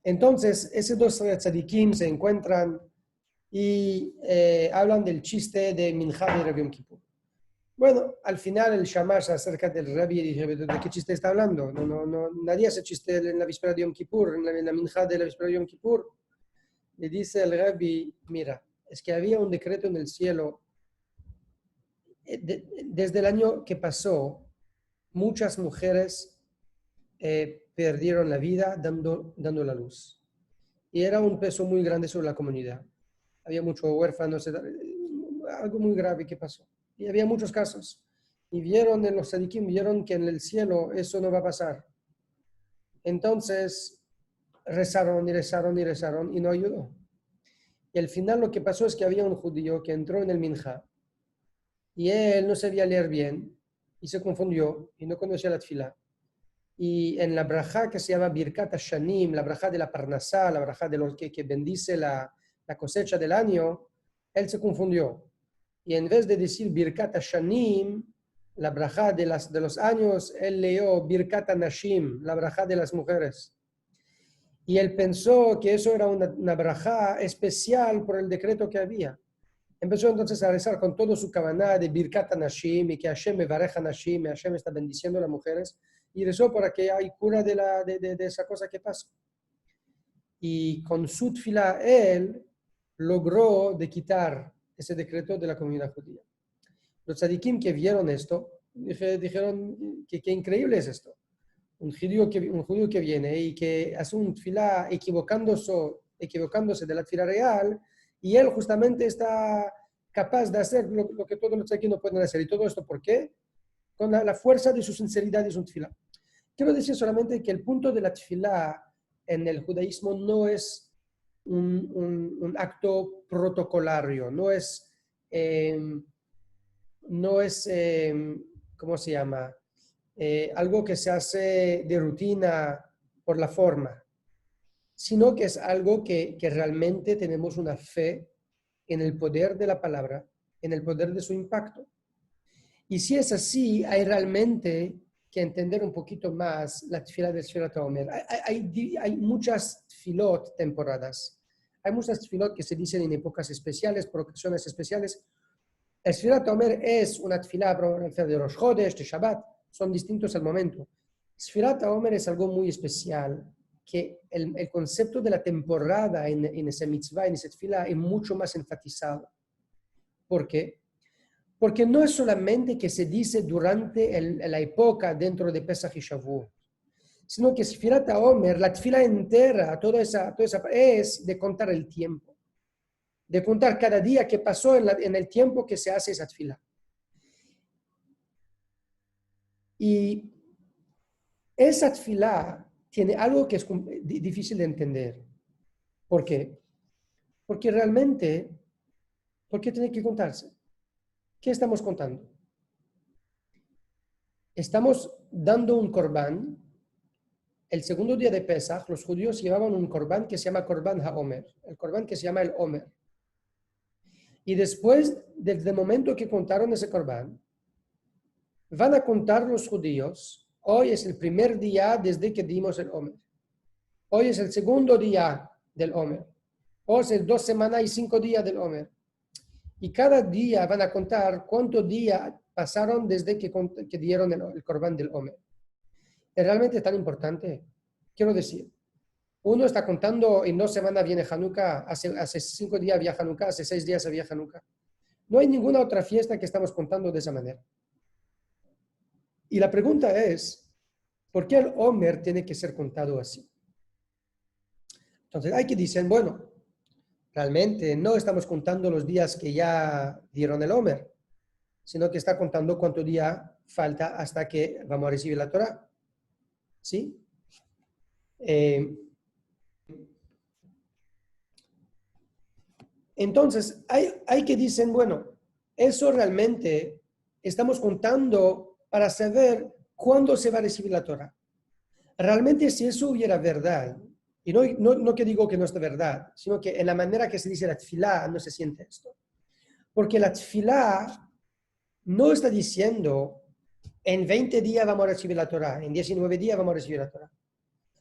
Entonces, esos dos tzadikim se encuentran y hablan del chiste de Minjá de Rabbi Yom Kippur. Bueno, al final el shamash acerca del Rabbi dice, ¿de qué chiste está hablando? Nadie hace chiste en la víspera de Yom Kippur, en la Minjá de la víspera de Yom Kippur. Le dice el Rabbi, mira, es que había un decreto en el cielo. Desde el año que pasó, muchas mujeres perdieron la vida dando la luz. Y era un peso muy grande sobre la comunidad. Había muchos huérfanos, algo muy grave que pasó. Y había muchos casos. Y vieron en los tzadikim, vieron que en el cielo eso no va a pasar. Entonces rezaron y rezaron y rezaron y no ayudó. Y al final lo que pasó es que había un judío que entró en el minjá y él no sabía leer bien y se confundió y no conocía la tefilá. Y en la brajá que se llama Birkat Hashanim, la brajá de la Parnasá, la brajá de los que bendice la cosecha del año, él se confundió. Y en vez de decir Birkat Hashanim, la brajá de los años, él leyó Birkat Nashim, la brajá de las mujeres. Y él pensó que eso era una brajá especial por el decreto que había. Empezó entonces a rezar con todo su kavaná de Birkat Nashim y que Hashem me bareja Nashim, y Hashem está bendiciendo a las mujeres. Y rezó para que hay cura de esa cosa que pasó. Y con su tefilá él logró de quitar ese decreto de la comunidad judía. Los tzadikim que vieron esto dijeron que qué increíble es esto. Un judío que viene y que hace un tefilá equivocándose de la tefilá real, y él justamente está capaz de hacer lo que todos los tzadikim no pueden hacer. ¿Y todo esto por qué? Con la fuerza de su sinceridad y su tefilá. Quiero decir solamente que el punto de la tefilá en el judaísmo no es un acto protocolario, no es ¿cómo se llama? Algo que se hace de rutina por la forma, sino que es algo que realmente tenemos una fe en el poder de la palabra, en el poder de su impacto. Y si es así, hay realmente que entender un poquito más la tefilá del Sfirat HaOmer. Hay muchas tefilot temporadas. Hay muchas tefilot que se dicen en épocas especiales, por ocasiones especiales. El Sfirat HaOmer es una tefilá de Rosh Chodesh, de Shabbat, son distintos al momento. Sfirat HaOmer es algo muy especial, que el concepto de la temporada en ese mitzvah, en ese tefilá, es mucho más enfatizado. ¿Por qué? Porque no es solamente que se dice durante la época dentro de Pesach y Shavuot, sino que Sfirat HaOmer, la tefilá entera, toda esa es de contar el tiempo, de contar cada día que pasó en el tiempo que se hace esa tefilá. Y esa tefilá tiene algo que es difícil de entender. ¿Por qué? Porque realmente, ¿por qué tiene que contarse? ¿Qué estamos contando? Estamos dando un corbán. El segundo día de Pesach, los judíos llevaban un corbán que se llama Corbán HaOmer, el corbán que se llama el Omer. Y después, desde el momento que contaron ese corbán, van a contar los judíos, hoy es el primer día desde que dimos el Omer. Hoy es el segundo día del Omer. Hoy es 2 semanas y 5 días del Omer. Y cada día van a contar cuántos días pasaron desde que dieron el corbán del Omer. ¿Es realmente tan importante? Quiero decir, uno está contando en 2 semanas viene Hanukkah, hace 5 días había Hanukkah, hace 6 días había Hanukkah. No hay ninguna otra fiesta que estamos contando de esa manera. Y la pregunta es, ¿por qué el Omer tiene que ser contado así? Entonces hay que decir, bueno, realmente no estamos contando los días que ya dieron el Omer, sino que está contando cuánto día falta hasta que vamos a recibir la Torah. ¿Sí? Entonces, hay que decir, bueno, eso realmente estamos contando para saber cuándo se va a recibir la Torah. Realmente, si eso hubiera verdad, y no que digo que no es de verdad, sino que en la manera que se dice la tefilá no se siente esto. Porque la tefilá no está diciendo en 20 días vamos a recibir la Torah, en 19 días vamos a recibir la Torah.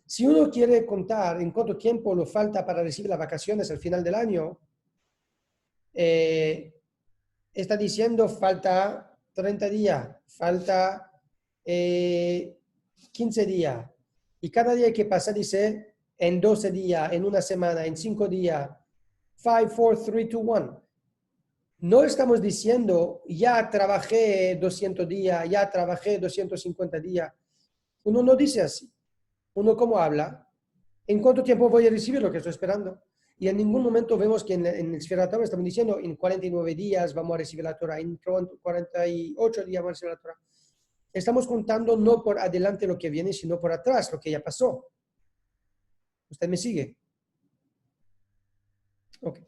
Si uno quiere contar en cuánto tiempo lo falta para recibir las vacaciones al final del año, está diciendo falta 30 días, falta 15 días. Y cada día que pasa dice en 12 días, en una semana, en 5 días, 5, 4, 3, 2, 1. No estamos diciendo ya trabajé 200 días, ya trabajé 250 días. Uno no dice así. Uno cómo habla, ¿en cuánto tiempo voy a recibir lo que estoy esperando? Y en ningún momento vemos que en el Sfera Torah estamos diciendo en 49 días vamos a recibir la Torah, en 48 días vamos a recibir la Torah. Estamos contando no por adelante lo que viene, sino por atrás, lo que ya pasó. ¿Usted me sigue? Ok.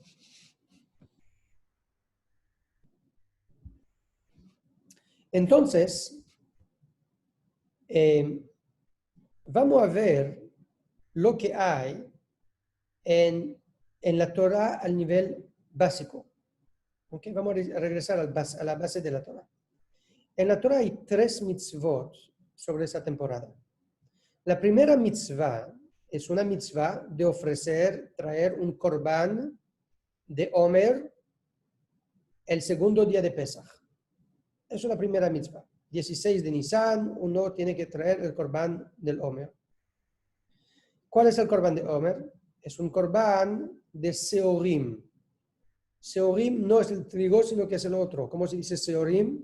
Entonces, vamos a ver lo que hay en la Torah al nivel básico. Okay, vamos a regresar a la base de la Torah. En la Torah hay 3 mitzvot sobre esa temporada. La primera mitzvah es una mitzvah de traer un korban de Omer el segundo día de Pesach. Es la primera mitzvah. 16 de Nisan, uno tiene que traer el korban del Omer. ¿Cuál es el korban de Omer? Es un korban de Seorim. Seorim no es el trigo, sino que es el otro. ¿Cómo se dice Seorim?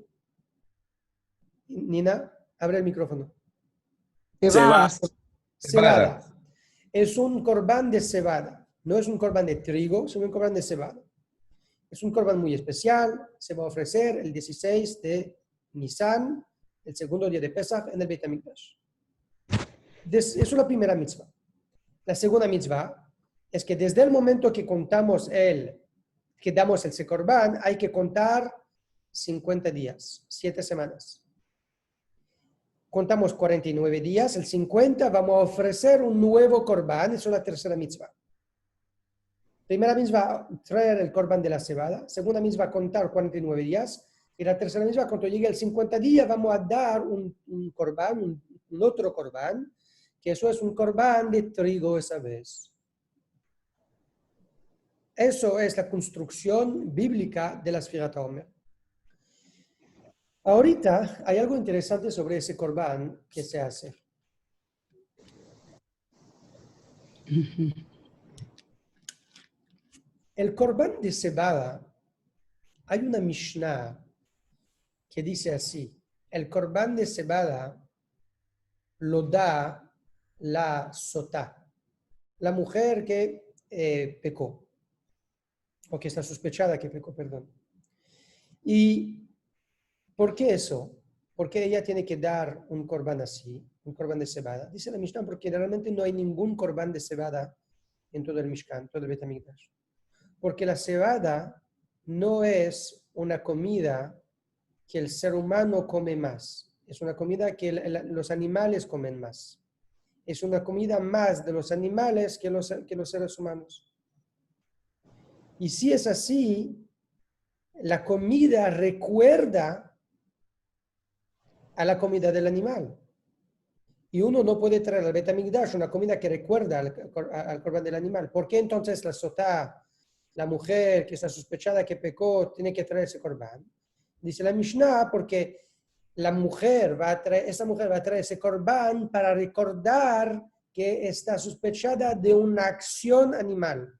Nina, abre el micrófono. Cebada. Cebada. Es un corbán de cebada. No es un corbán de trigo, sino un corbán de cebada. Es un corbán muy especial. Se va a ofrecer el 16 de Nisan, el segundo día de Pesach, en el Beit HaMikdash. Eso es la primera mitzvah. La segunda mitzvah es que desde el momento que que damos ese corbán, hay que contar 50 días, 7 semanas. Contamos 49 días, el 50 vamos a ofrecer un nuevo corbán, eso es la tercera mitzvah. Primera mitzvah, traer el corbán de la cebada. Segunda mitzvah, contar 49 días. Y la tercera mitzvah, cuando llegue el 50 días, vamos a dar un corbán, un otro corbán, que eso es un corbán de trigo esa vez. Eso es la construcción bíblica de la Sfirat HaOmer. Ahorita hay algo interesante sobre ese corbán que se hace. El corbán de cebada, hay una Mishnah que dice así: el corbán de cebada lo da la sotá, la mujer que pecó, o que está sospechada que pecó, perdón. ¿Y por qué eso? ¿Por qué ella tiene que dar un corbán así, un corbán de cebada? Dice la Mishnah, porque realmente no hay ningún corbán de cebada en todo el Mishkan, todo el Beit HaMikdash. Porque la cebada no es una comida que el ser humano come más. Es una comida que los animales comen más. Es una comida más de los animales que los seres humanos. Y si es así, la comida recuerda a la comida del animal. Y uno no puede traer al Beit HaMikdash una comida que recuerda al corbán del animal. ¿Por qué entonces la sotá, la mujer que está sospechada que pecó, tiene que traer ese corbán? Dice la Mishnah, porque esa mujer va a traer ese corbán para recordar que está sospechada de una acción animal.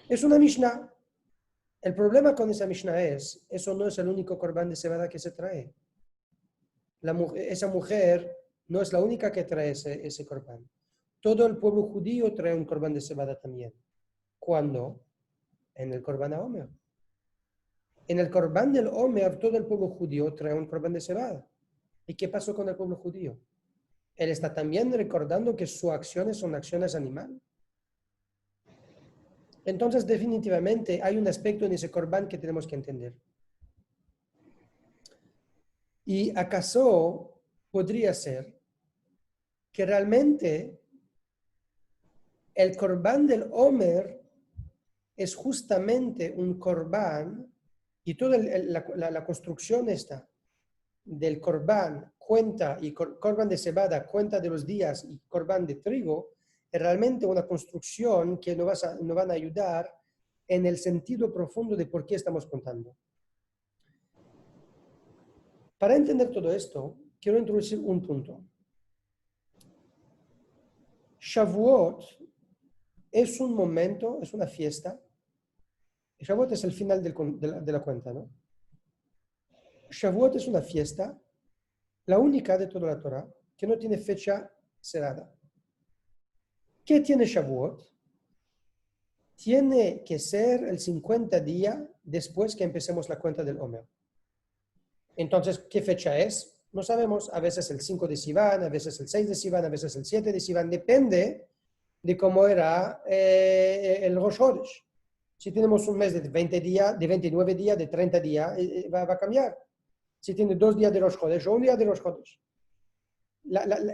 Es una Mishnah. El problema con esa Mishnah eso no es el único corbán de cebada que se trae. Esa mujer no es la única que trae ese corbán. Todo el pueblo judío trae un corbán de cebada también. ¿Cuándo? En el corbán a Omer. En el corbán del Omer, todo el pueblo judío trae un corbán de cebada. ¿Y qué pasó con el pueblo judío? Él está también recordando que sus acciones son acciones animales. Entonces, definitivamente, hay un aspecto en ese corbán que tenemos que entender. ¿Y acaso podría ser que realmente el corbán del Omer es justamente un corbán, y toda la construcción está, del Corban cuenta, y Corban de cebada cuenta de los días, y Corban de trigo, es realmente una construcción que nos van a ayudar en el sentido profundo de por qué estamos contando. Para entender todo esto, quiero introducir un punto. Shavuot es un momento, es una fiesta. Shavuot es el final de la cuenta, ¿no? Shavuot es una fiesta, la única de toda la Torah, que no tiene fecha cerrada. ¿Qué tiene Shavuot? Tiene que ser el 50 días después que empecemos la cuenta del Omer. Entonces, ¿qué fecha es? No sabemos. A veces el 5 de Sivan, a veces el 6 de Sivan, a veces el 7 de Sivan. Depende de cómo era el Rosh Hodesh. Si tenemos un mes de 20 días, de 29 días, de 30 días, va a cambiar. Si tiene 2 días de Rosh Hodesh o un día de Rosh Hodesh.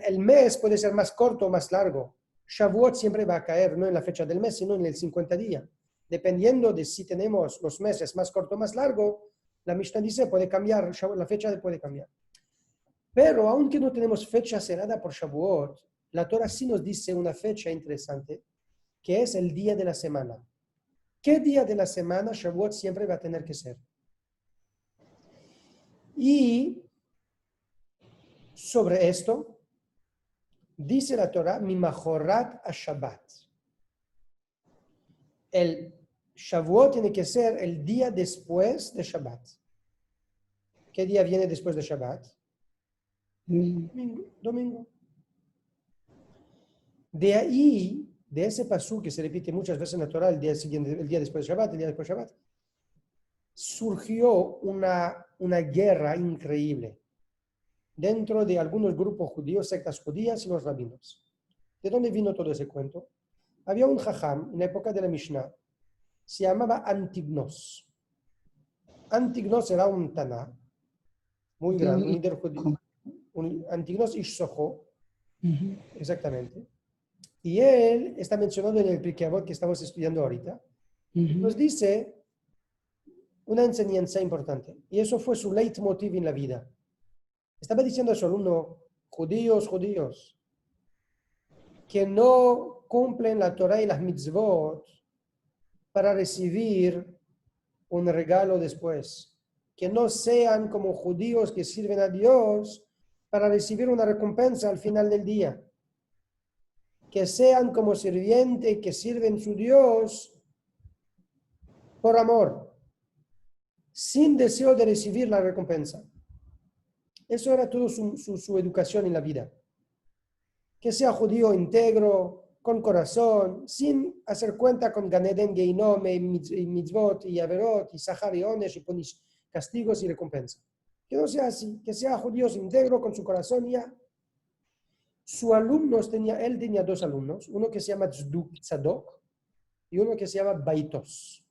El mes puede ser más corto o más largo. Shavuot siempre va a caer no en la fecha del mes, sino en el 50 días. Dependiendo de si tenemos los meses más corto o más largo, la Mishnah dice puede cambiar, la fecha puede cambiar. Pero aunque no tenemos fecha cerrada por Shavuot, la Torah sí nos dice una fecha interesante, que es el día de la semana. ¿Qué día de la semana Shavuot siempre va a tener que ser? Y sobre esto, dice la Torah, Mimajorat a Shabbat. El Shavuot tiene que ser el día después de Shabbat. ¿Qué día viene después de Shabbat? Domingo. De ahí, de ese pasú que se repite muchas veces en la Torah, el día siguiente, el día después de Shabbat, el día después de Shabbat, surgió una guerra increíble dentro de algunos grupos judíos, sectas judías y los rabinos. ¿De dónde vino todo ese cuento? Había un jajam en la época de la Mishnah, se llamaba Antignos. Antignos era un taná muy grande, un líder judío. Antignos Ish Sojo, exactamente. Y él está mencionado en el Pirkei Avot que estamos estudiando ahorita. Nos dice una enseñanza importante. Y eso fue su leitmotiv en la vida. Estaba diciendo a su alumno, judíos, que no cumplen la Torah y las mitzvot para recibir un regalo después. Que no sean como judíos que sirven a Dios para recibir una recompensa al final del día. Que sean como sirvientes que sirven a su Dios por amor, sin deseo de recibir la recompensa. Eso era todo su educación en la vida. Que sea judío íntegro, con corazón, sin hacer cuenta con Ganeden, Geinom, y mitzvot, y averot, y sahar, y onesh, y castigos y recompensa. Que no sea así, que sea judío íntegro con su corazón ya. Él tenía 2 alumnos, uno que se llama Tzadok y uno que se llama Baitos.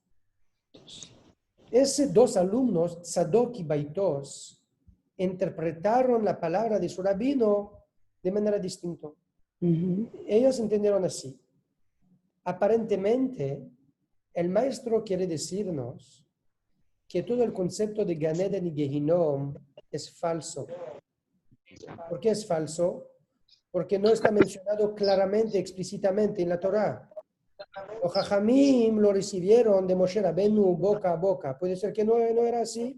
Esos 2 alumnos, Tzadok y Baitos, interpretaron la palabra de su rabino de manera distinta. Ellos entendieron así. Aparentemente, el maestro quiere decirnos que todo el concepto de Gan Eden y Gehinom es falso. ¿Por qué es falso? Porque no está mencionado claramente, explícitamente en la Torá. Los Jajamim lo recibieron de Moshe Rabenu boca a boca. Puede ser que no era así.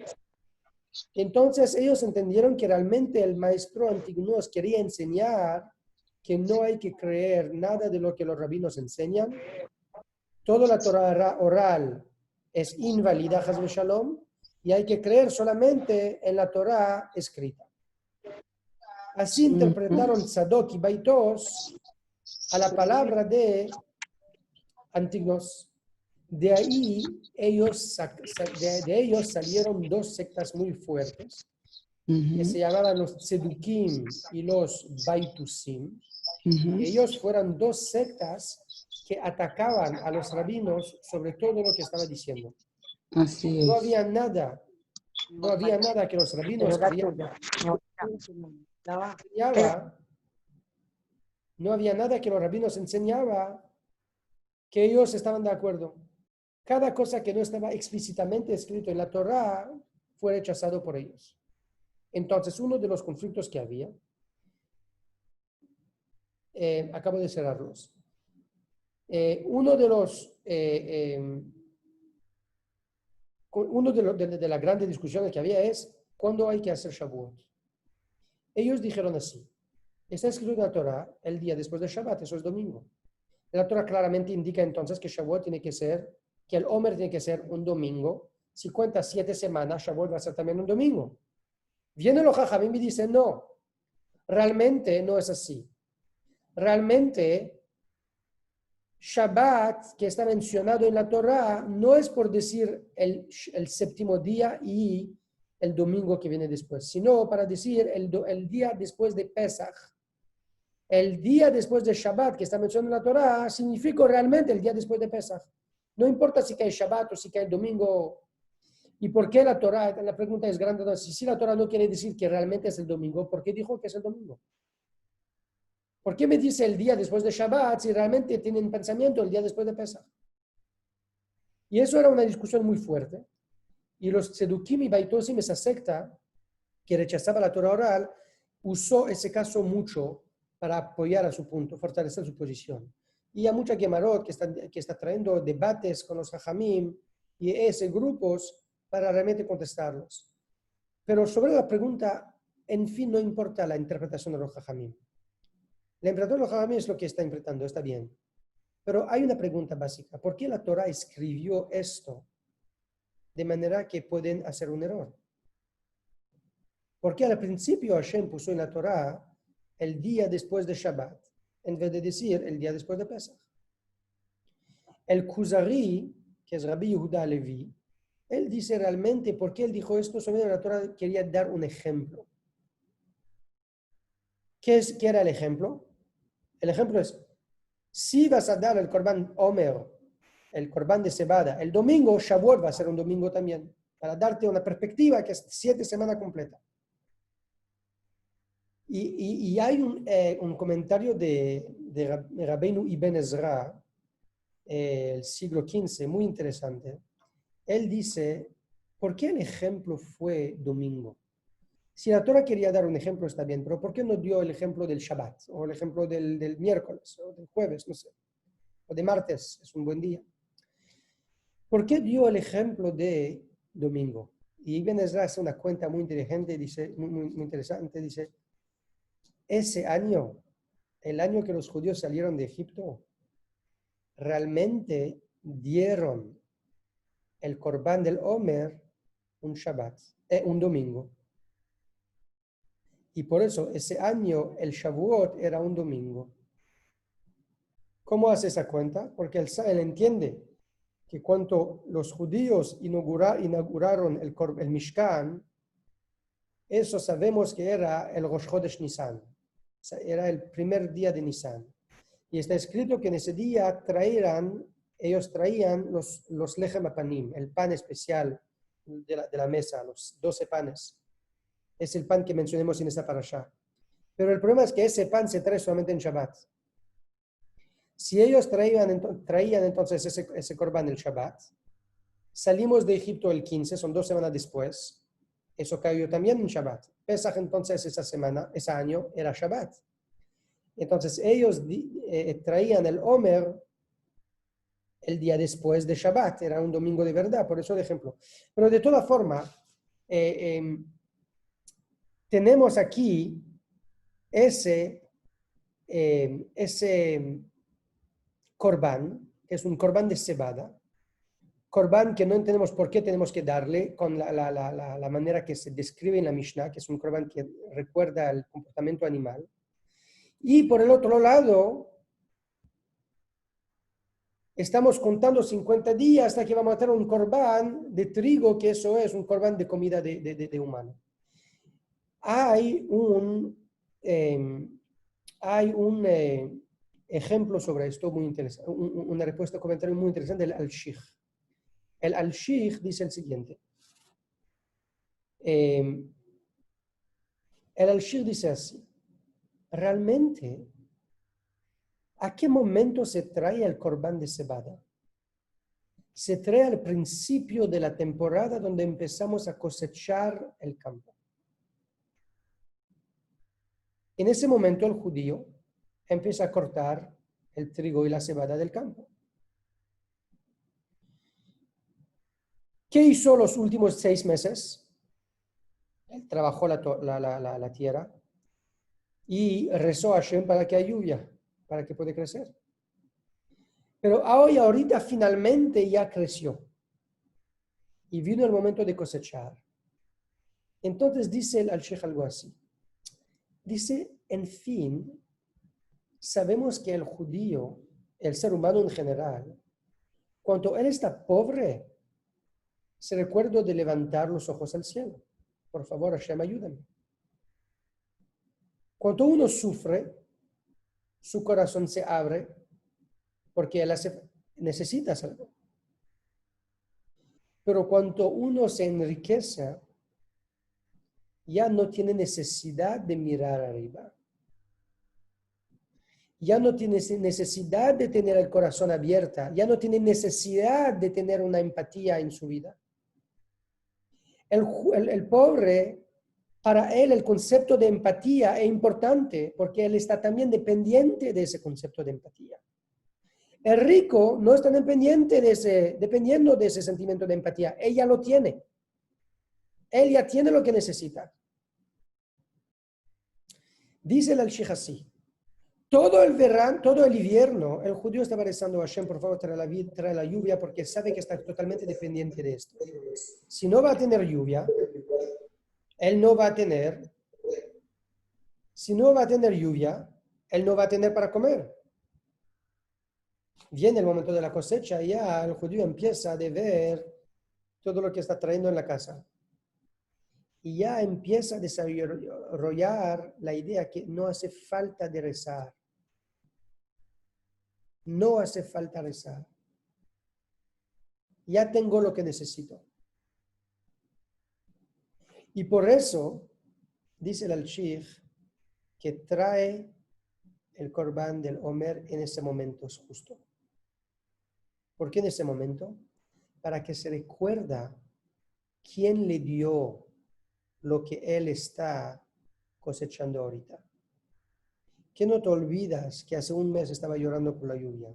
Entonces ellos entendieron que realmente el maestro antiguo nos quería enseñar que no hay que creer nada de lo que los rabinos enseñan. Toda la Torah oral es inválida, Hazbe Shalom, y hay que creer solamente en la Torah escrita. Así interpretaron Tzadok y Baitos a la palabra de Antignos. De ahí de ellos salieron 2 sectas muy fuertes, que se llamaban los Tzedukim y los Baitusim. Ellos fueron 2 sectas que atacaban a los rabinos sobre todo lo que estaba diciendo. Así es. No había nada que los rabinos no había nada que los rabinos enseñaban que ellos estaban de acuerdo. Cada cosa que no estaba explícitamente escrito en la Torá fue rechazado por ellos. Entonces, uno de los conflictos que había, acabo de cerrarlos. Uno de los, de las grandes discusiones que había es cuándo hay que hacer Shavuot. Ellos dijeron así: está escrito en la Torah el día después de Shabbat, eso es domingo. La Torah claramente indica entonces que Shavuot tiene que ser, que el Omer tiene que ser un domingo. Si cuentas 7 semanas, Shavuot va a ser también un domingo. Viene los Jajamim y dicen, no, realmente no es así. Realmente, Shabbat, que está mencionado en la Torah, no es por decir el séptimo día y el domingo que viene después, sino para decir el día después de Pesach. El día después de Shabbat, que está mencionado en la Torah, significa realmente el día después de Pesach. No importa si cae Shabbat o si cae domingo. ¿Y por qué la Torah? La pregunta es grande. ¿No? Si la Torah no quiere decir que realmente es el domingo, ¿por qué dijo que es el domingo? ¿Por qué me dice el día después de Shabbat si realmente tienen pensamiento el día después de Pesach? Y eso era una discusión muy fuerte. Y los Sedukim y Baitosim, esa secta que rechazaba la Torah oral, usó ese caso mucho para apoyar a su punto, fortalecer su posición. Y a mucha Gemarot que está trayendo debates con los Jajamim y esos grupos para realmente contestarlos. Pero sobre la pregunta, en fin, no importa la interpretación de los Jajamim. La interpretación de los Jajamim es lo que está interpretando, está bien. Pero hay una pregunta básica. ¿Por qué la Torah escribió esto de manera que pueden hacer un error? Porque al principio Hashem puso en la Torah el día después de Shabbat, en vez de decir el día después de Pesach. El Kuzari, que es Rabbi Yehuda Levi, él dice realmente, ¿por qué él dijo esto? Sobre la Torah quería dar un ejemplo. ¿Qué era el ejemplo? El ejemplo es, si vas a dar el Korban Omer, el Korban de cebada, el domingo, Shavuot va a ser un domingo también, para darte una perspectiva que es 7 semanas completas. Y hay un comentario de Rabbeinu Ibn Ezra, el siglo XV, muy interesante. Él dice, ¿por qué el ejemplo fue domingo? Si la Torah quería dar un ejemplo, está bien, pero ¿por qué no dio el ejemplo del Shabbat? O el ejemplo del miércoles, o del jueves, no sé. O de martes, es un buen día. ¿Por qué dio el ejemplo de domingo? Y Ibn Ezra hace una cuenta muy inteligente, dice, muy interesante, dice, ese año, el año que los judíos salieron de Egipto, realmente dieron el Korban del Omer un Shabbat, un domingo. Y por eso ese año el Shavuot era un domingo. ¿Cómo hace esa cuenta? Porque él entiende que cuando los judíos inauguraron el Mishkan, eso sabemos que era el Rosh Chodesh Nisan. Era el primer día de Nisan. Y está escrito que en ese día ellos traían los lechem apanim, el pan especial de la mesa, los 12 panes. Es el pan que mencionemos en esa parashá. Pero el problema es que ese pan se trae solamente en Shabbat. Si ellos traían entonces ese korban el Shabbat, salimos de Egipto el 15, son 2 semanas después, eso cayó también en Shabbat. Pesach entonces ese año era Shabbat. Entonces ellos traían el Omer el día después de Shabbat, era un domingo de verdad, por eso el ejemplo. Pero de toda forma, tenemos aquí ese korban, que es un korban de cebada, korban que no entendemos por qué tenemos que darle con la manera que se describe en la Mishnah, que es un korban que recuerda el comportamiento animal. Y por el otro lado, estamos contando 50 días hasta que vamos a tener un korban de trigo, que eso es un korban de comida de humano. Hay un ejemplo sobre esto muy interesante, una respuesta, un comentario muy interesante del Al-Shikh. El Al-Shikh dice el siguiente. El Al-Shikh dice así. Realmente, ¿a qué momento se trae el korban de cebada? Se trae al principio de la temporada donde empezamos a cosechar el campo. En ese momento el judío empieza a cortar el trigo y la cebada del campo. ¿Qué hizo los últimos 6 meses? Él trabajó la tierra y rezó a Hashem para que haya lluvia, para que pueda crecer. Pero ahorita finalmente ya creció. Y vino el momento de cosechar. Entonces dice el al-Sheikh algo así. Dice, en fin, sabemos que el judío, el ser humano en general, cuando él está pobre, se recuerda de levantar los ojos al cielo. Por favor, Hashem, ayúdame. Cuando uno sufre, su corazón se abre porque él necesita algo. Pero cuando uno se enriquece, ya no tiene necesidad de mirar arriba. Ya no tiene necesidad de tener el corazón abierto. Ya no tiene necesidad de tener una empatía en su vida. El pobre, para él el concepto de empatía es importante porque él está también dependiente de ese concepto de empatía. El rico no está dependiendo de ese sentimiento de empatía. Él ya lo tiene. Él ya tiene lo que necesita. Dice el al-Sheikh así. Todo el verano, todo el invierno, el judío estaba rezando a Hashem, por favor, trae la lluvia, porque sabe que está totalmente dependiente de esto. Si no va a tener lluvia, él no va a tener. Si no va a tener lluvia, él no va a tener para comer. Viene el momento de la cosecha y ya el judío empieza a ver todo lo que está trayendo en la casa. Y ya empieza a desarrollar la idea que no hace falta de rezar. No hace falta rezar. Ya tengo lo que necesito. Y por eso, dice el al-Sheikh, que trae el Corbán del Omer en ese momento justo. ¿Por qué en ese momento? Para que se recuerda quién le dio lo que él está cosechando ahorita. Que no te olvidas que hace un mes estaba llorando por la lluvia.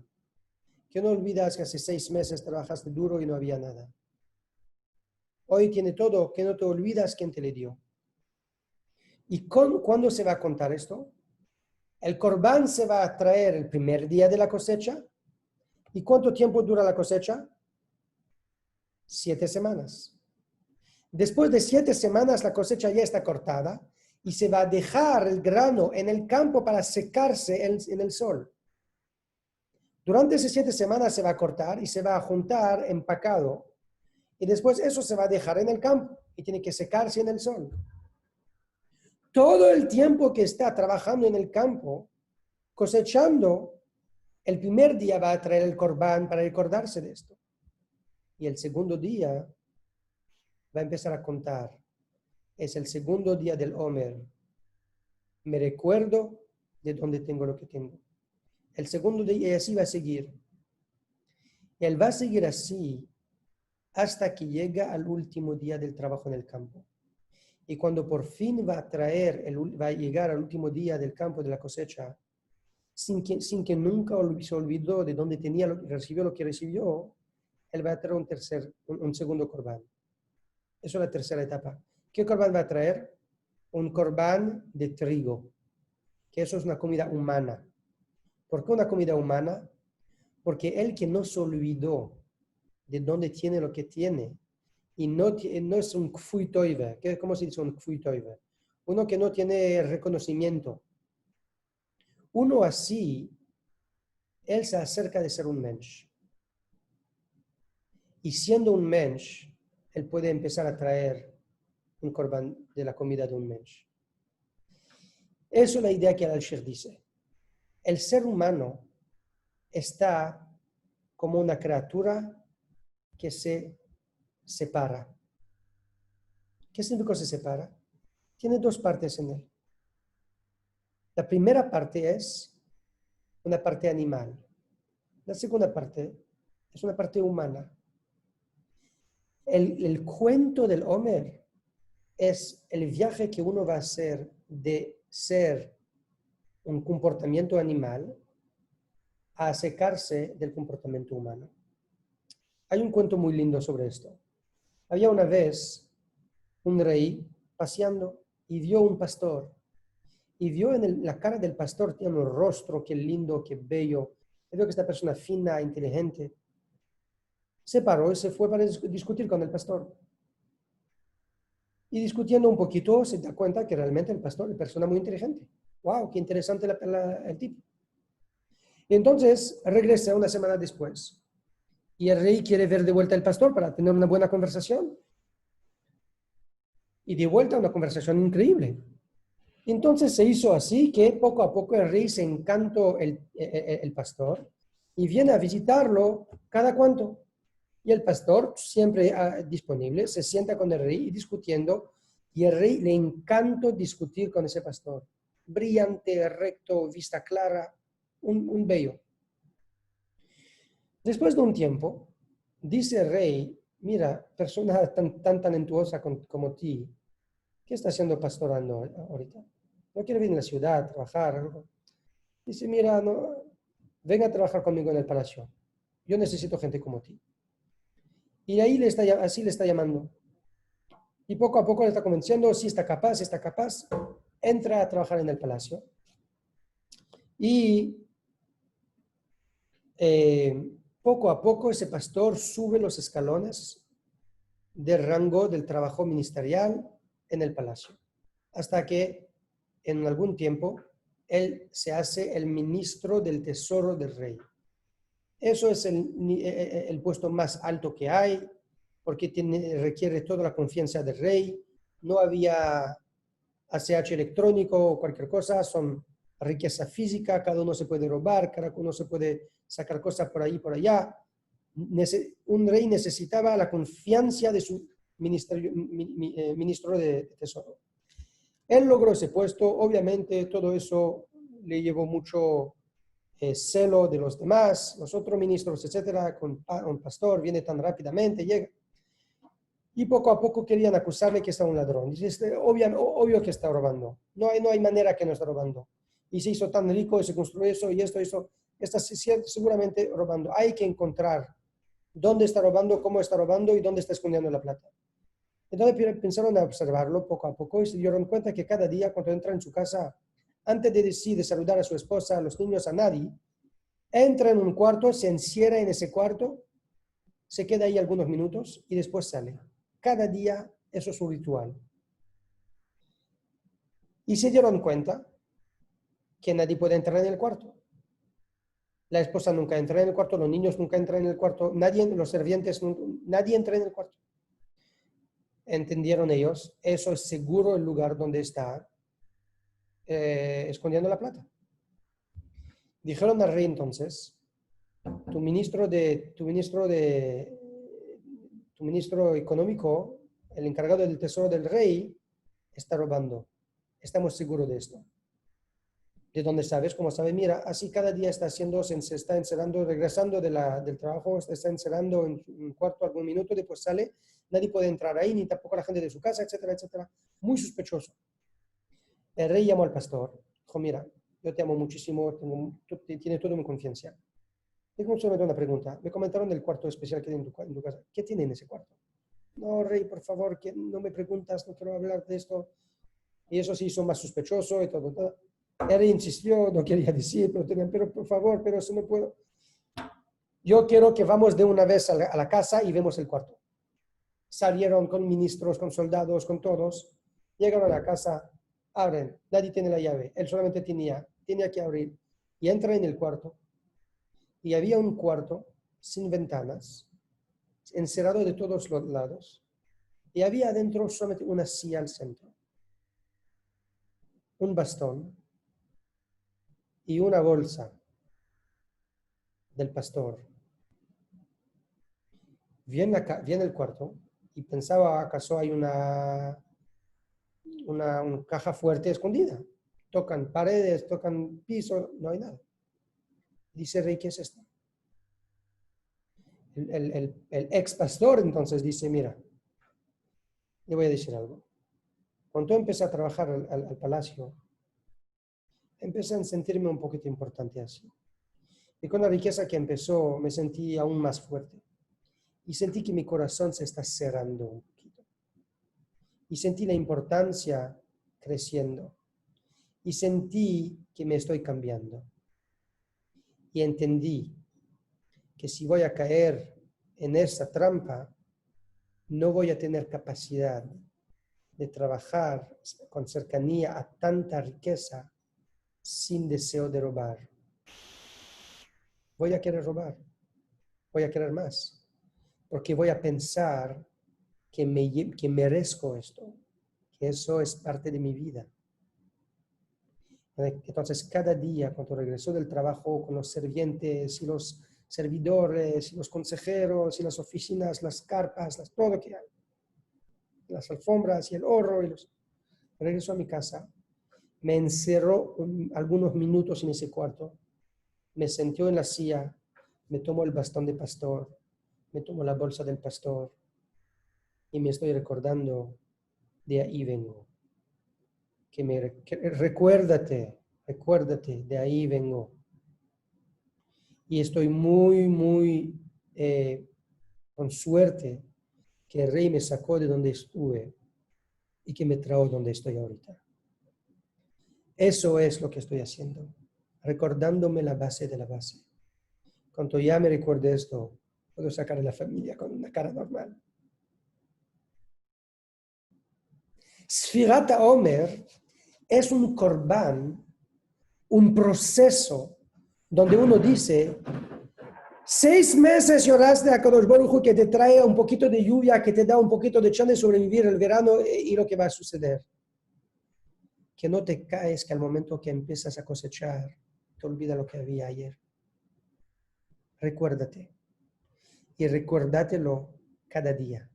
Que no olvidas que hace 6 meses trabajaste duro y no había nada. Hoy tiene todo, que no te olvidas quién te le dio. ¿Y cuándo se va a contar esto? El Corbán se va a traer el primer día de la cosecha. ¿Y cuánto tiempo dura la cosecha? 7 semanas. Después de 7 semanas la cosecha ya está cortada y se va a dejar el grano en el campo para secarse en el sol. Durante esas 7 semanas se va a cortar y se va a juntar empacado. Y después eso se va a dejar en el campo y tiene que secarse en el sol. Todo el tiempo que está trabajando en el campo, cosechando, el primer día va a traer el Corbán para recordarse de esto. Y el segundo día va a empezar a contar. Es el segundo día del Omer. Me recuerdo de dónde tengo lo que tengo. El segundo día y así va a seguir. Él va a seguir así hasta que llega al último día del trabajo en el campo. Y cuando por fin va a llegar al último día del campo de la cosecha, sin que nunca se olvidó de dónde recibió lo que recibió, él va a traer un segundo corbán. Eso es la tercera etapa. ¿Qué corbán va a traer? Un corbán de trigo, que eso es una comida humana. ¿Por qué una comida humana? Porque él que no se olvidó de dónde tiene lo que tiene, y no es un kfui toive. ¿Cómo se dice un kfui toive? Uno que no tiene reconocimiento. Uno así, él se acerca de ser un mensch. Y siendo un mensch, él puede empezar a traer un corbán de la comida de un mensch. Eso es la idea que al-Sheikh dice. El ser humano está como una criatura que se separa. ¿Qué significa se separa? Tiene 2 partes en él. La primera parte es una parte animal. La segunda parte es una parte humana. El cuento del Omer es el viaje que uno va a hacer de ser un comportamiento animal a acercarse del comportamiento humano. Hay un cuento muy lindo sobre esto. Había una vez un rey paseando y vio un pastor. Y vio en la cara del pastor, tiene un rostro, qué lindo, qué bello. Y vio que esta persona fina, inteligente. Se paró y se fue para discutir con el pastor. Y discutiendo un poquito se da cuenta que realmente el pastor es una persona muy inteligente. ¡Wow! ¡Qué interesante el tipo! Y entonces regresa una semana después. Y el rey quiere ver de vuelta al pastor para tener una buena conversación. Y de vuelta una conversación increíble. Entonces se hizo así que poco a poco el rey se encantó el pastor y viene a visitarlo cada cuanto. Y el pastor, siempre disponible, se sienta con el rey y discutiendo. Y el rey le encantó discutir con ese pastor. Brillante, recto, vista clara, un bello. Después de un tiempo, dice el rey, mira, persona tan talentuosa como ti, ¿qué está haciendo pastorando ahorita? No quiere venir a la ciudad, trabajar, algo. Dice, mira, no, ven a trabajar conmigo en el palacio. Yo necesito gente como ti. Y ahí así le está llamando. Y poco a poco le está convenciendo, si está capaz, entra a trabajar en el palacio. Y poco a poco ese pastor sube los escalones del rango del trabajo ministerial en el palacio. Hasta que en algún tiempo él se hace el ministro del tesoro del rey. Eso es el puesto más alto que hay, porque requiere toda la confianza del rey. No había ACH electrónico o cualquier cosa, son riqueza física, cada uno se puede robar, cada uno se puede sacar cosas por ahí y por allá. Un rey necesitaba la confianza de su ministro de tesoro. Él logró ese puesto, obviamente todo eso le llevó mucho celo de los demás, los otros ministros, etcétera, con un pastor viene tan rápidamente, llega. Y poco a poco querían acusarle que está un ladrón. Dice, obvio que está robando. No hay manera que no está robando. Y se hizo tan rico y se construyó eso y esto, está seguramente robando. Hay que encontrar dónde está robando, cómo está robando y dónde está escondiendo la plata. Entonces pensaron a observarlo poco a poco y se dieron cuenta que cada día cuando entra en su casa, antes de saludar a su esposa, a los niños, a nadie, entra en un cuarto, se encierra en ese cuarto, se queda ahí algunos minutos y después sale. Cada día eso es su ritual. Y se dieron cuenta que nadie puede entrar en el cuarto. La esposa nunca entra en el cuarto, los niños nunca entran en el cuarto, los sirvientes, nadie entra en el cuarto. Entendieron ellos, eso es seguro el lugar donde está escondiendo la plata. Dijeron al rey entonces, tu ministro económico, el encargado del tesoro del rey, está robando. Estamos seguros de esto. ¿De dónde sabes? ¿Cómo sabes? Mira, así cada día se está encerrando, regresando del trabajo, se está encerrando en un cuarto algún minuto, después sale, nadie puede entrar ahí, ni tampoco la gente de su casa, etcétera, etcétera. Muy sospechoso. El rey llamó al pastor, dijo, mira, yo te amo muchísimo, tienes toda mi confianza. Tengo solamente una pregunta. Me comentaron del cuarto especial que hay en tu casa. ¿Qué tiene en ese cuarto? No, rey, por favor, que no me preguntas, no quiero hablar de esto. Y eso se hizo más sospechoso y todo. El rey insistió, no quería decir, pero por favor, pero eso no puedo. Yo quiero que vamos de una vez a la casa y vemos el cuarto. Salieron con ministros, con soldados, con todos. Llegaron a la casa, abren, nadie tiene la llave. Él solamente tenía que abrir. Y entra en el cuarto. Y había un cuarto sin ventanas, encerrado de todos los lados. Y había adentro solamente una silla al centro, un bastón y una bolsa del pastor. Viene el cuarto y pensaba, ¿acaso hay una caja fuerte escondida? Tocan paredes, tocan piso, no hay nada. Dice el rey, ¿qué es esto? El ex pastor entonces dice, mira, le voy a decir algo. Cuando empecé a trabajar al palacio, empecé a sentirme un poquito importante así. Y con la riqueza que empezó, me sentí aún más fuerte. Y sentí que mi corazón se está cerrando un poquito. Y sentí la importancia creciendo. Y sentí que me estoy cambiando. Y entendí que si voy a caer en esa trampa, no voy a tener capacidad de trabajar con cercanía a tanta riqueza sin deseo de robar. Voy a querer robar, voy a querer más, porque voy a pensar que merezco esto, que eso es parte de mi vida. Entonces, cada día, cuando regreso del trabajo con los sirvientes y los servidores y los consejeros y las oficinas, las carpas, todo lo que hay, las alfombras y el oro, regreso a mi casa, me encerro algunos minutos en ese cuarto, me senté en la silla, me tomo el bastón de pastor, me tomo la bolsa del pastor y me estoy recordando, de ahí vengo. Recuérdate, de ahí vengo. Y estoy muy con suerte que el Rey me sacó de donde estuve y que me trajo donde estoy ahorita. Eso es lo que estoy haciendo, recordándome la base de la base. Cuando ya me recuerde esto, puedo sacar a la familia con una cara normal. Sfirat HaOmer es un korban, un proceso donde uno dice, 6 meses lloraste a Kadosh Baruj Hu que te trae un poquito de lluvia, que te da un poquito de chance de sobrevivir el verano y lo que va a suceder. Que no te caes, que al momento que empiezas a cosechar, te olvida lo que había ayer. Recuérdate. Y recuérdatelo cada día.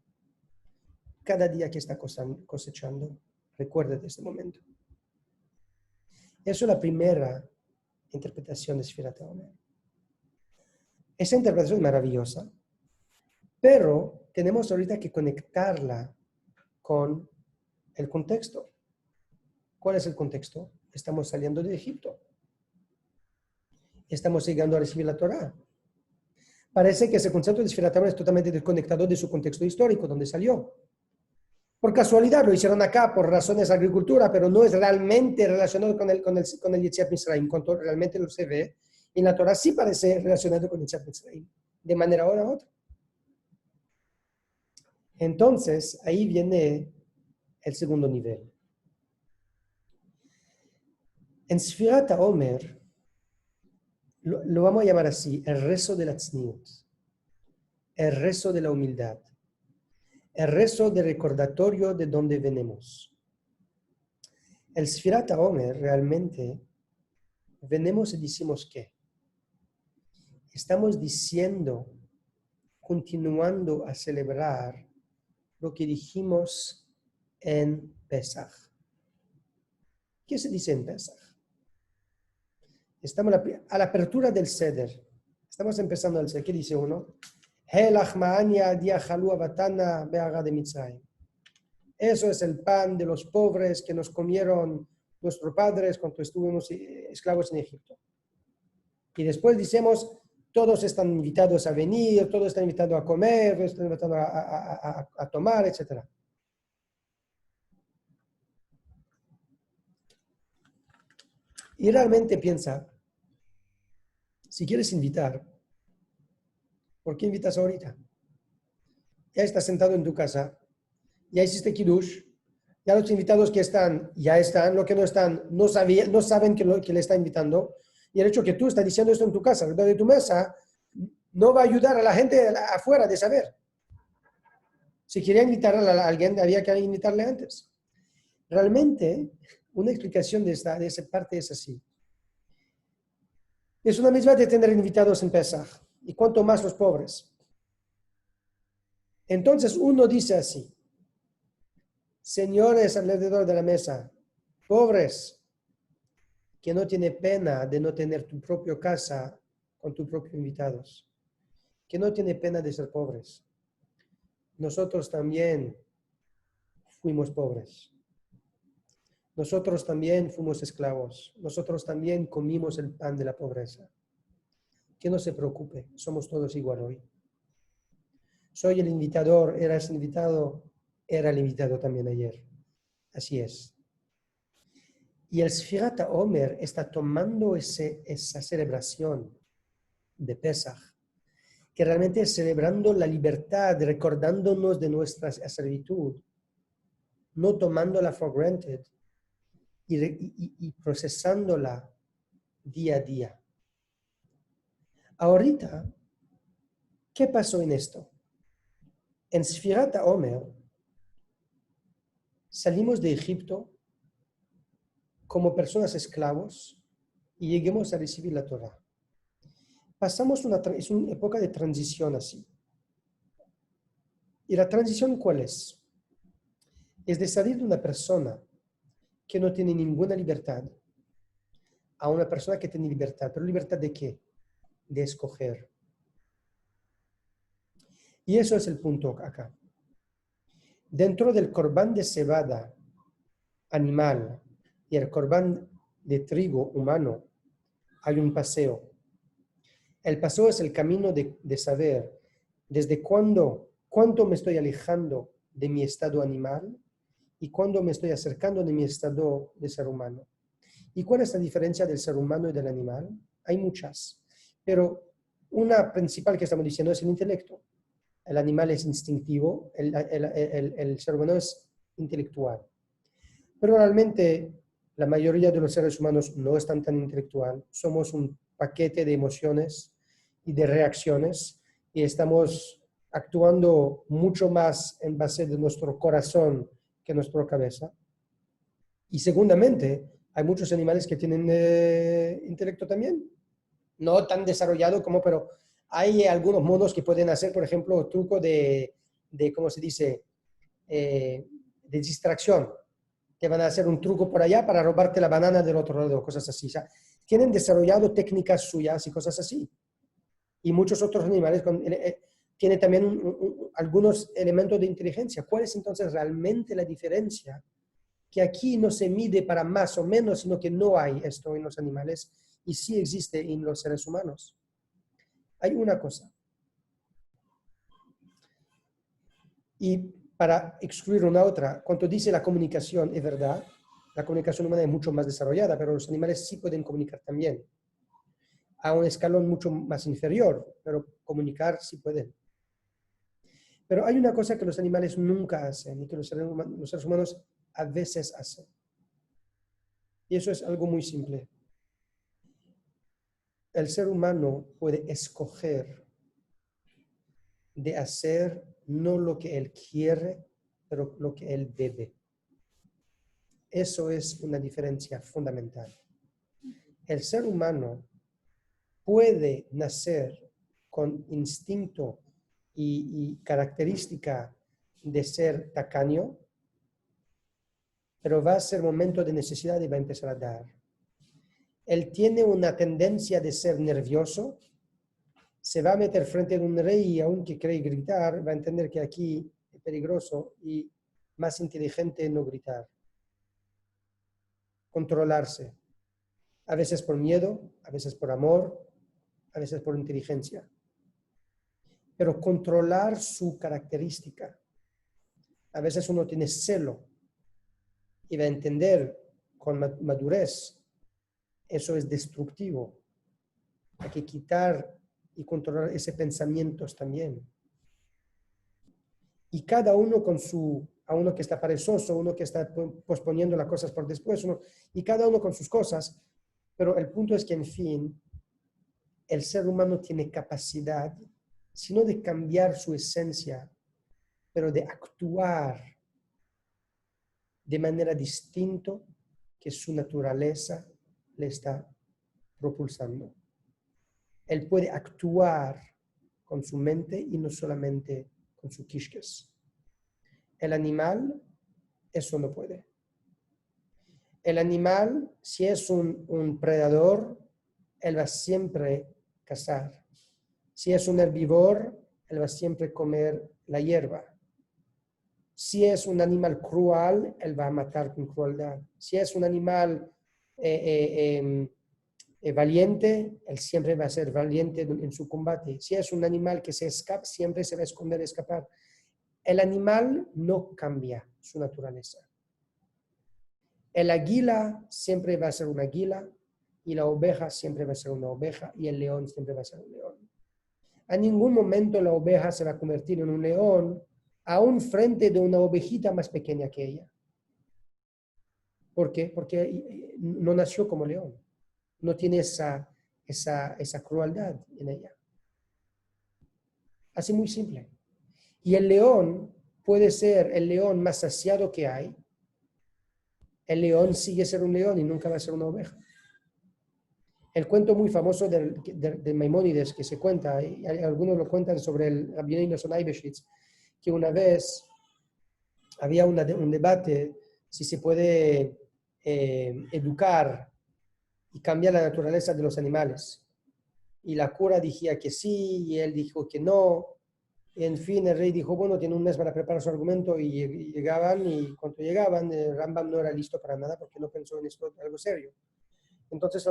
Cada día que está cosechando, recuérdate este momento. Eso es la primera interpretación de Sfirat HaOmer. Esa interpretación es maravillosa, pero tenemos ahorita que conectarla con el contexto. ¿Cuál es el contexto? Estamos saliendo de Egipto. Estamos llegando a recibir la Torá. Parece que ese concepto de Sfirat HaOmer es totalmente desconectado de su contexto histórico, donde salió. Por casualidad lo hicieron acá por razones de agricultura, pero no es realmente relacionado con el Yetziat Mitzrayim. Cuando realmente lo se ve, en la Torá sí parece relacionado con el Yetziat Mitzrayim, de manera u otra. Entonces, ahí viene el segundo nivel. En Sfirat HaOmer, lo vamos a llamar así, el rezo de la tzniut, el rezo de la humildad, el rezo de recordatorio de dónde venimos. El Sfirat HaOmer realmente venimos y decimos que estamos diciendo, continuando a celebrar lo que dijimos en Pesach. ¿Qué se dice en Pesach? Estamos a la apertura del Seder. Estamos empezando el Seder. ¿Qué dice uno? Eso es el pan de los pobres que nos comieron nuestros padres cuando estuvimos esclavos en Egipto. Y después decimos, todos están invitados a venir, todos están invitados a comer, todos están invitados a tomar, etc. Y realmente piensa, si quieres invitar, ¿por qué invitas ahorita? Ya estás sentado en tu casa, ya hiciste kiddush, ya los invitados que están, ya están, los que no están, no saben que le está invitando, y el hecho que tú estás diciendo esto en tu casa, alrededor de tu mesa, no va a ayudar a la gente afuera de saber. Si quería invitar a alguien, había que invitarle antes. Realmente, una explicación de esa parte es así. Es una misma de tener invitados en Pesach, y cuanto más los pobres. Entonces uno dice así, señores alrededor de la mesa, pobres, que no tiene pena de no tener tu propia casa con tus propios invitados, que no tiene pena de ser pobres. Nosotros también fuimos pobres. Nosotros también fuimos esclavos. Nosotros también comimos el pan de la pobreza. Que no se preocupe, somos todos igual hoy. Soy el invitador, eras invitado, era el invitado también ayer. Así es. Y el Sfirat HaOmer está tomando esa celebración de Pesach, que realmente es celebrando la libertad, recordándonos de nuestra servitud, no tomándola for granted y procesándola día a día. Ahorita, ¿qué pasó en esto? En Sfirat HaOmer salimos de Egipto como personas esclavos y lleguemos a recibir la Torah. Pasamos es una época de transición así. ¿Y la transición cuál es? Es de salir de una persona que no tiene ninguna libertad a una persona que tiene libertad. ¿Pero libertad de qué? De escoger. Y eso es el punto acá. Dentro del corbán de cebada animal y el corbán de trigo humano hay un paseo. El paseo es el camino de saber desde cuánto me estoy alejando de mi estado animal y cuándo me estoy acercando de mi estado de ser humano. ¿Y cuál es la diferencia del ser humano y del animal? Hay muchas, pero una principal que estamos diciendo es el intelecto. El animal es instintivo, el ser humano es intelectual. Pero realmente la mayoría de los seres humanos no están tan intelectual. Somos un paquete de emociones y de reacciones y estamos actuando mucho más en base de nuestro corazón que nuestra cabeza. Y segundamente, hay muchos animales que tienen intelecto también. No tan desarrollado como, pero hay algunos monos que pueden hacer, por ejemplo, truco de ¿cómo se dice? De distracción. Que van a hacer un truco por allá para robarte la banana del otro lado, cosas así. O sea, tienen desarrollado técnicas suyas y cosas así. Y muchos otros animales tienen también algunos elementos de inteligencia. ¿Cuál es entonces realmente la diferencia? Que aquí no se mide para más o menos, sino que no hay esto en los animales y sí existe en los seres humanos. Hay una cosa. Y para excluir una otra, cuando dice la comunicación, es verdad, la comunicación humana es mucho más desarrollada, pero los animales sí pueden comunicar también. A un escalón mucho más inferior, pero comunicar sí pueden. Pero hay una cosa que los animales nunca hacen y que los seres humanos a veces hacen. Y eso es algo muy simple. El ser humano puede escoger de hacer no lo que él quiere, pero lo que él debe. Eso es una diferencia fundamental. El ser humano puede nacer con instinto y característica de ser tacaño, pero va a ser momento de necesidad y va a empezar a dar. Él tiene una tendencia de ser nervioso, se va a meter frente a un rey y aunque cree gritar, va a entender que aquí es peligroso y más inteligente no gritar. Controlarse, a veces por miedo, a veces por amor, a veces por inteligencia. Pero controlar su característica. A veces uno tiene celo y va a entender con madurez, eso es destructivo. Hay que quitar y controlar ese pensamientos también. Y cada uno con a uno que está perezoso, uno que está posponiendo las cosas por después, y cada uno con sus cosas. Pero el punto es que, en fin, el ser humano tiene capacidad, sino de cambiar su esencia, pero de actuar de manera distinta que su naturaleza le está propulsando. Él puede actuar con su mente y no solamente con su quisques. El animal, eso no puede. El animal, si es un predador, él va siempre a cazar. Si es un herbívoro, él va siempre a comer la hierba. Si es un animal cruel, él va a matar con crueldad. Si es un animal valiente, él siempre va a ser valiente en su combate. Si es un animal que se escapa, siempre se va a esconder y escapar. El animal no cambia su naturaleza. El águila siempre va a ser una águila, y la oveja siempre va a ser una oveja, y el león siempre va a ser un león. A ningún momento la oveja se va a convertir en un león, aún frente de una ovejita más pequeña que ella. ¿Por qué? Porque no nació como león. No tiene esa crueldad en ella. Así muy simple. Y el león puede ser el león más saciado que hay. El león sigue siendo un león y nunca va a ser una oveja. El cuento muy famoso de Maimónides que se cuenta, y algunos lo cuentan sobre el Rabbi Nosson Eibeshitz, que una vez había un debate si se puede educar y cambiar la naturaleza de los animales. Y la cura decía que sí, y él dijo que no. Y en fin, el rey dijo, bueno, tiene un mes para preparar su argumento, y llegaban, y cuando llegaban, Rambam no era listo para nada porque no pensó en esto algo serio. Entonces,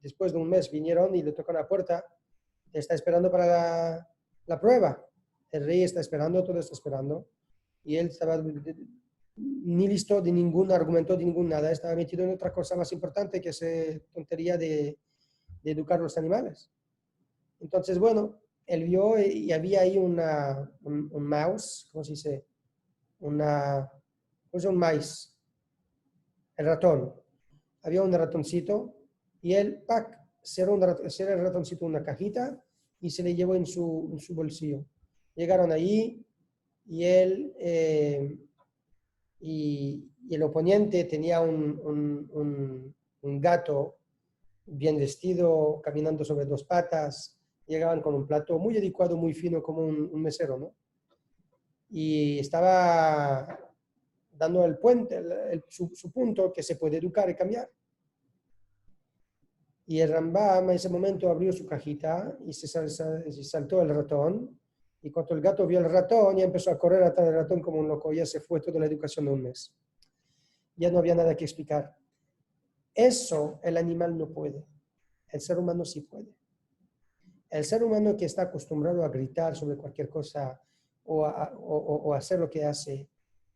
después de un mes vinieron y le tocan la puerta, está esperando para la prueba. El rey está esperando, todo está esperando, y él estaba ni listo de ningún argumento, de ningún nada, estaba metido en otra cosa más importante que esa tontería de educar a los animales. Entonces, bueno, él vio y había ahí un mouse, ¿cómo se dice? Un maíz, el ratón. Había un ratoncito y él, cerró el ratoncito en una cajita y se le llevó en su bolsillo. Llegaron ahí y él y el oponente tenía un gato bien vestido, caminando sobre dos patas. Llegaban con un plato muy adecuado, muy fino, como un mesero, ¿no? Y estaba dando el puente, su punto, que se puede educar y cambiar. Y el Rambam en ese momento abrió su cajita y se saltó el ratón. Y cuando el gato vio el ratón, ya empezó a correr atrás del ratón como un loco. Ya se fue toda la educación de un mes. Ya no había nada que explicar. Eso el animal no puede. El ser humano sí puede. El ser humano que está acostumbrado a gritar sobre cualquier cosa o hacer lo que hace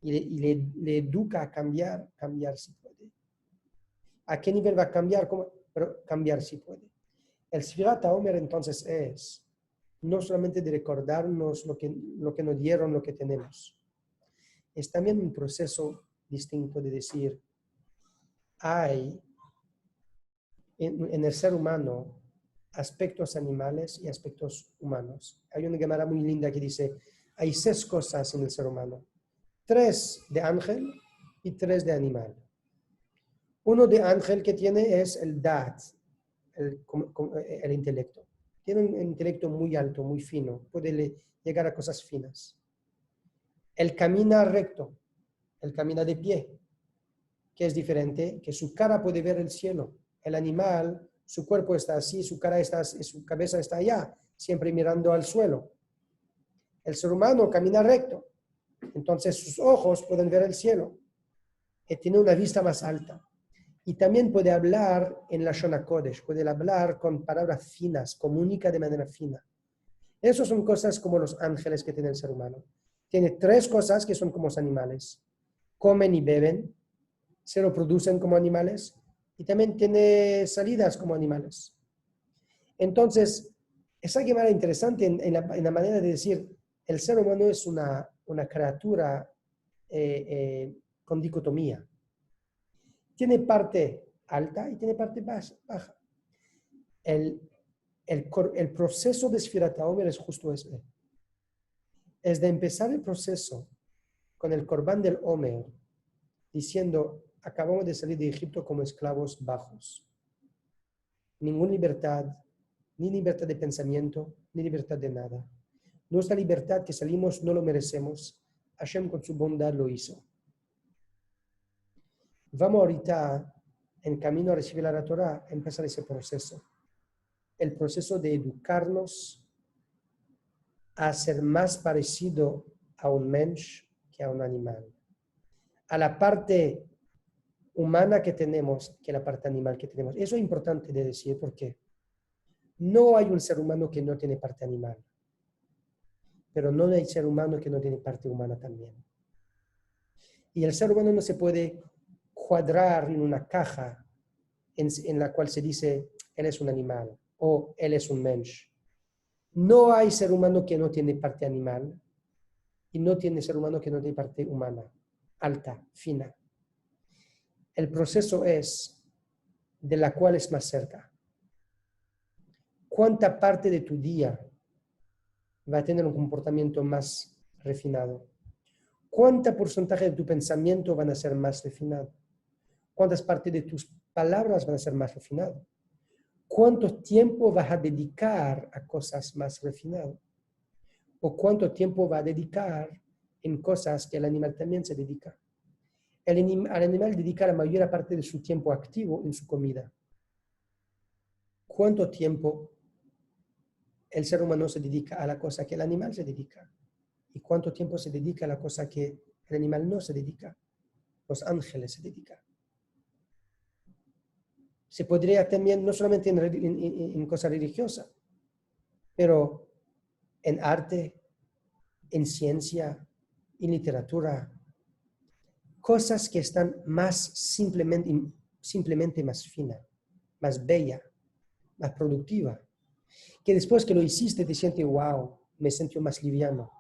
y le educa a cambiar sí puede. ¿A qué nivel va a cambiar? ¿Cómo? Pero cambiar sí puede. El Sfirat HaOmer entonces es no solamente de recordarnos lo que nos dieron, lo que tenemos. Es también un proceso distinto de decir, hay en el ser humano aspectos animales y aspectos humanos. Hay una Gemara muy linda que dice, hay 6 cosas en el ser humano. 3 de ángel y 3 de animal. Uno de ángel que tiene es el dat, el intelecto. Tiene un intelecto muy alto, muy fino, puede llegar a cosas finas. Él camina recto, él camina de pie, que es diferente, que su cara puede ver el cielo. El animal, su cuerpo está así, su cabeza está allá, siempre mirando al suelo. El ser humano camina recto, entonces sus ojos pueden ver el cielo, que tiene una vista más alta. Y también puede hablar en la Lashon HaKodesh, puede hablar con palabras finas, comunica de manera fina. Esas son cosas como los ángeles que tiene el ser humano. Tiene 3 cosas que son como los animales. Comen y beben, se reproducen como animales y también tiene salidas como animales. Entonces, esa Gemara interesante en la manera de decir, el ser humano es una criatura con dicotomía. Tiene parte alta y tiene parte baja. El proceso de Sfirat HaOmer es justo ese. Es de empezar el proceso con el Corbán del Omer, diciendo, acabamos de salir de Egipto como esclavos bajos. Ninguna libertad, ni libertad de pensamiento, ni libertad de nada. Nuestra libertad que salimos no lo merecemos. Hashem con su bondad lo hizo. Vamos ahorita, en camino a recibir la Torah, a empezar ese proceso. El proceso de educarnos a ser más parecido a un mensch, que a un animal. A la parte humana que tenemos que la parte animal que tenemos. Eso es importante de decir porque no hay un ser humano que no tiene parte animal, pero no hay ser humano que no tiene parte humana también. Y el ser humano no se puede cuadrar en una caja en la cual se dice, él es un animal o él es un mensch. No hay ser humano que no tiene parte animal y no tiene ser humano que no tiene parte humana, alta, fina. El proceso es de la cual es más cerca. ¿Cuánta parte de tu día va a tener un comportamiento más refinado? ¿Cuánto porcentaje de tu pensamiento van a ser más refinado? ¿Cuántas partes de tus palabras van a ser más refinado? ¿Cuánto tiempo vas a dedicar a cosas más refinadas? ¿O cuánto tiempo va a dedicar en cosas que el animal también se dedica? El animal dedica la mayor parte de su tiempo activo en su comida. ¿Cuánto tiempo el ser humano se dedica a la cosa que el animal se dedica? ¿Y cuánto tiempo se dedica a la cosa que el animal no se dedica? Los ángeles se dedican. Se podría también, no solamente en cosas religiosas, pero en arte, en ciencia, en literatura, cosas que están más simplemente más fina, más bella, más productiva, que después que lo hiciste te sientes, wow, me siento más liviano.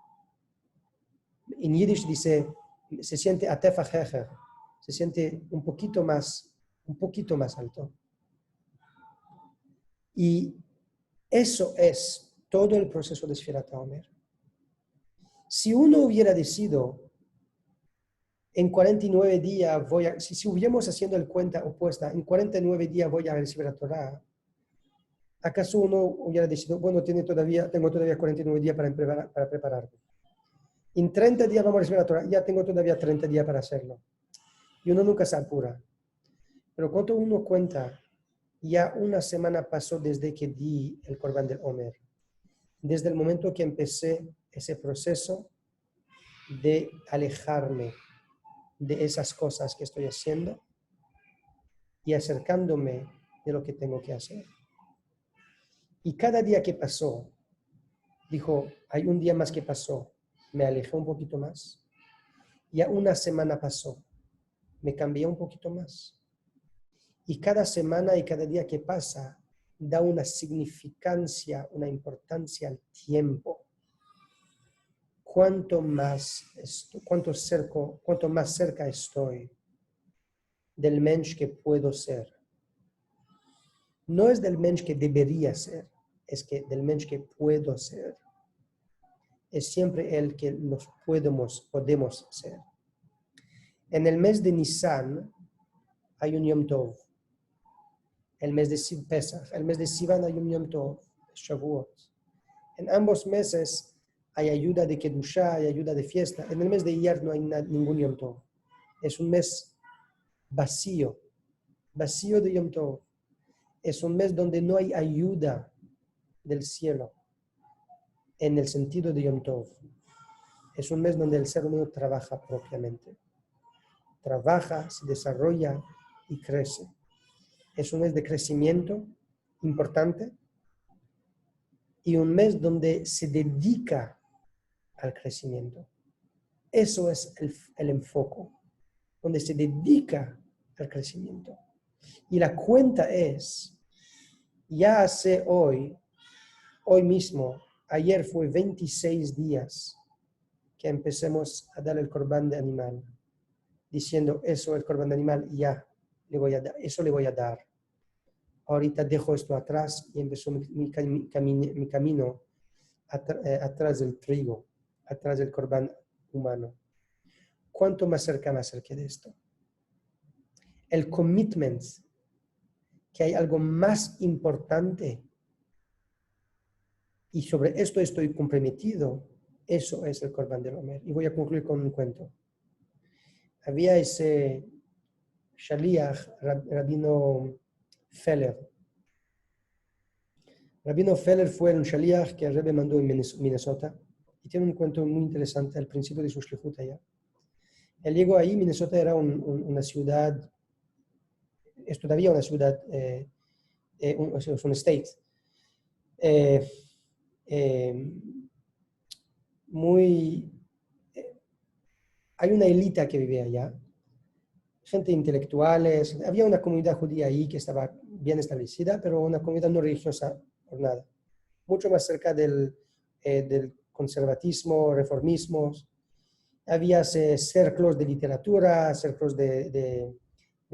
En Yiddish dice, se siente atefa hecher, se siente un poquito más alto. Y eso es todo el proceso de Sfirat HaOmer. Si uno hubiera decidido en 49 días si hubiéramos haciendo el cuenta opuesta, en 49 días voy a recibir la Torah, ¿acaso uno hubiera decidido, bueno, tengo todavía 49 días para prepararme? En 30 días vamos a recibir la Torah, ya tengo todavía 30 días para hacerlo. Y uno nunca se apura. Pero cuando uno cuenta, ya una semana pasó desde que di el Korban del Omer. Desde el momento que empecé ese proceso de alejarme de esas cosas que estoy haciendo y acercándome de lo que tengo que hacer. Y cada día que pasó, dijo, hay un día más que pasó, me alejé un poquito más. Ya una semana pasó, me cambié un poquito más. Y cada semana y cada día que pasa, da una significancia, una importancia al tiempo. Cuanto más cerca estoy del mensch que puedo ser. No es del mensch que debería ser, es que del mensch que puedo ser. Es siempre el que nos podemos ser. En el mes de Nisan hay un Yom Tov. El mes de Pesach, el mes de Sivan hay un Yom Tov, Shavuot. En ambos meses hay ayuda de Kedushá, hay ayuda de fiesta. En el mes de Iyar no hay ningún Yom Tov. Es un mes vacío de Yom Tov. Es un mes donde no hay ayuda del cielo, en el sentido de Yom Tov. Es un mes donde el ser humano trabaja propiamente. Trabaja, se desarrolla y crece. Es un mes de crecimiento importante y un mes donde se dedica al crecimiento. Eso es el enfoque, donde se dedica al crecimiento. Y la cuenta es, ya hace hoy mismo, ayer fue 26 días que empecemos a dar el Korban de animal, diciendo eso, el Korban de animal, ya, eso le voy a dar. Ahorita dejo esto atrás y empezó mi camino atrás del trigo, atrás del Korban humano. ¿Cuánto más cerca de esto? El commitment, que hay algo más importante y sobre esto estoy comprometido, eso es el Korban del Omer. Y voy a concluir con un cuento. Había ese Shaliach, Rabino Feller. Rabino Feller fue un Shaliach que el Rebbe mandó en Minnesota y tiene un cuento muy interesante al principio de su shlichut allá. Él llegó ahí, Minnesota era una ciudad, es todavía una ciudad, es un state, eh, eh, muy, hay una élite que vive allá, gente intelectuales, había una comunidad judía ahí que estaba bien establecida, pero una comunidad no religiosa por nada, mucho más cerca del conservatismo, reformismos. Había cerclos de literatura, cerclos de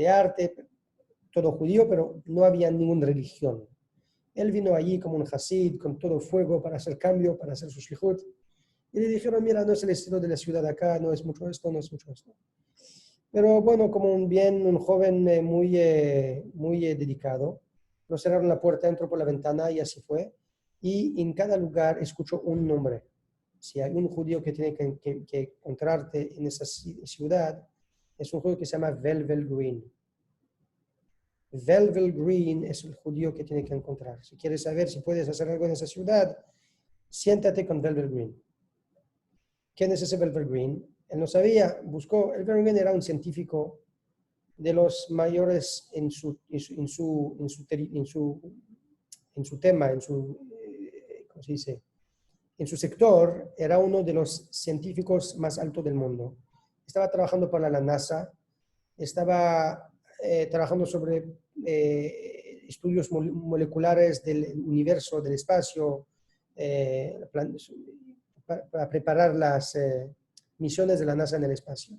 arte, todo judío, pero no había ninguna religión. Él vino allí como un hasid, con todo fuego para hacer cambio, para hacer su shlichut. Y le dijeron, mira, no es el estilo de la ciudad acá, no es mucho esto, no es mucho esto. Pero bueno, como un joven muy dedicado, lo cerraron la puerta, entró por la ventana y así fue. Y en cada lugar escuchó un nombre. Si hay un judío que tiene que encontrarte en esa ciudad, es un judío que se llama Velvel Green. Velvel Green es el judío que tiene que encontrar. Si quieres saber si puedes hacer algo en esa ciudad, siéntate con Velvel Green. ¿Quién es ese Velvel Green? Él no sabía, buscó. El Velvel Green era un científico de los mayores en su tema, ¿cómo se dice? En su sector, era uno de los científicos más altos del mundo. Estaba trabajando para la NASA, estaba trabajando sobre estudios moleculares del universo, del espacio, para preparar las misiones de la NASA en el espacio.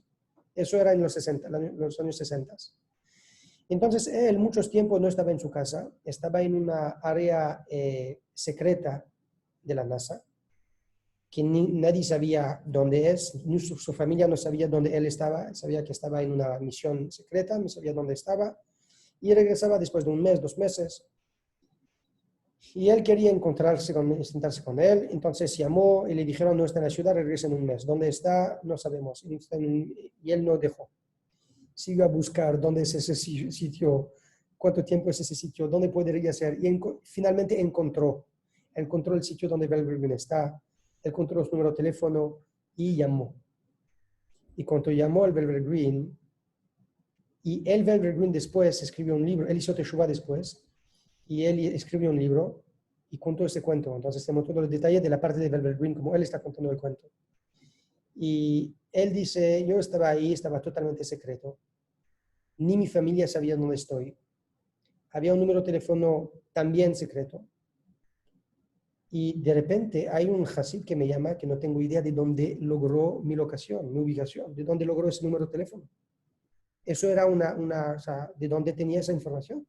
Eso era en los años 60. Entonces, él muchos tiempos no estaba en su casa, estaba en una área secreta de la NASA, que nadie sabía dónde es, ni su familia no sabía dónde él estaba, sabía que estaba en una misión secreta, no sabía dónde estaba, y regresaba después de un mes, 2 meses, y él quería sentarse con él, entonces llamó y le dijeron, no está en la ciudad, regresa en un mes. ¿Dónde está? No sabemos. Y él no dejó. Siguió a buscar dónde es ese sitio, cuánto tiempo es ese sitio, dónde podría ser, y finalmente encontró el sitio donde Velvet está, encontró su número de teléfono y llamó. Y cuando llamó al Velvet Green, y el Velvet Green después escribió un libro, él hizo Teshuvah después, y él escribió un libro y contó ese cuento. Entonces tenemos todos los detalles de la parte de Velvet Green, como él está contando el cuento. Y él dice, yo estaba ahí, estaba totalmente secreto. Ni mi familia sabía dónde estoy. Había un número de teléfono también secreto. Y de repente hay un hasid que me llama, que no tengo idea de dónde logró mi locación, mi ubicación, de dónde logró ese número de teléfono. Eso era o sea, de dónde tenía esa información.